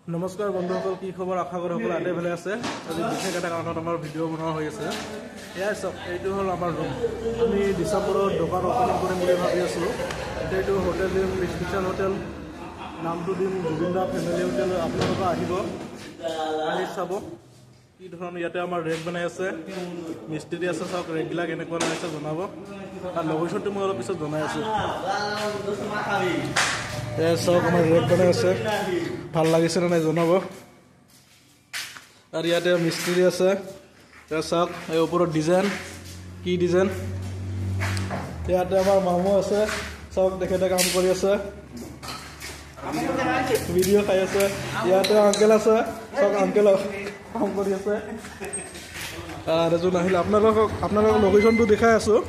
নমস্কাৰ বন্ধুসকল, কি খবৰ? আশা কৰোঁ সকলো আঁতে ভালে আছে। আজি বিশেষ এটা কাৰণত আমাৰ ভিডিঅ' বনোৱা হৈ আছে। এয়াই চাওক, এইটো হ'ল আমাৰ ৰুম। আমি ডিচেম্বৰত দোকান অপেনিং কৰিম বুলি ভাবি আছোঁ। এইটো হোটেল দিম, ক্ৰিষ্টিয়ান হোটেল, নামটো দিম গোবিন্দা ফেমিলি হোটেল। আপোনালোকে আহিব, আহি চাব কি ধৰণৰ ইয়াতে আমাৰ ৰেক বনাই আছে, মিস্ত্ৰী আছে। চাওক ৰেকবিলাক এনেকুৱা বনাইছে জনাব, আৰু লোকেশ্যনটো মই অলপ পিছত জনাই আছোঁ। চাওক আমাৰ ৰেক বনাই আছে, ভাল লাগিছে নে নাই জনাব। আৰু ইয়াতে মিস্ত্ৰী আছে। চাওক এই ওপৰত ডিজাইন, কি ডিজাইন। ইয়াতে আমাৰ মামু আছে, চাওক তেখেতে কাম কৰি আছে, ভিডিঅ' খাই আছে। ইয়াতে আংকেল আছে, চাওক আংকেল কাম কৰি আছে। আৰু এজন আহিলে, আপোনালোকক লোকেশ্যনটো দেখাই আছোঁ।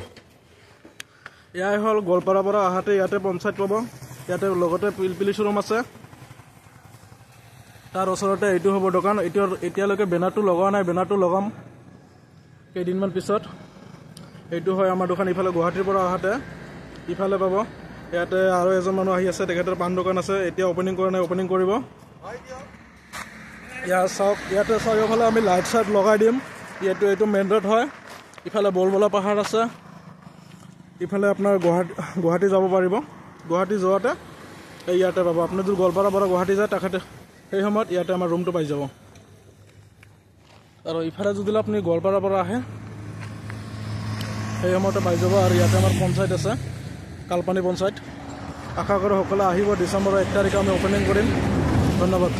এয়াই হ'ল গোৱালপাৰাৰ পৰা আহাতে ইয়াতে পঞ্চায়ত পাব। ইয়াতে লগতে পিলপিলি শ্ব'ৰুম আছে, তাৰ ওচৰতে এইটো হ'ব দোকান। এতিয়ালৈকে বেনাৰটো লগোৱা নাই, বেনাৰটো লগাম কেইদিনমান পিছত। এইটো হয় আমাৰ দোকান। ইফালে গুৱাহাটীৰ পৰা আহাতে ইফালে পাব। ইয়াতে আৰু এজন মানুহ আহি আছে, তেখেতৰ পাণ দোকান আছে, এতিয়া অপেনিং কৰা নাই, অপেনিং কৰিব। ইয়াত চাওক, ইয়াতে চাৰিওফালে আমি লাইট চাইট লগাই দিম। এইটো মেইন ৰোড হয়। ইফালে বলবলা পাহাৰ আছে, ইফালে আপোনাৰ গুৱাহাটী যাব পাৰিব। গুৱাহাটী যোৱাতে এই ইয়াতে পাব। আপুনি যদি গোৱালপাৰাৰ পৰা গুৱাহাটী যায়, তেখেতে সেই সময়ত ইয়াতে আমাৰ ৰুমটো পাই যাব। আৰু ইফালে যদি আপুনি গোৱালপাৰাৰ পৰা আহে, সেই সময়তে পাই যাব। আৰু ইয়াতে আমাৰ পঞ্চায়ত আছে, কালপানী পঞ্চায়ত। আশা কৰোঁ সকলোৱে আহিব। ডিচেম্বৰৰ 1 তাৰিখে আমি অপেনিং কৰিম। ধন্যবাদ।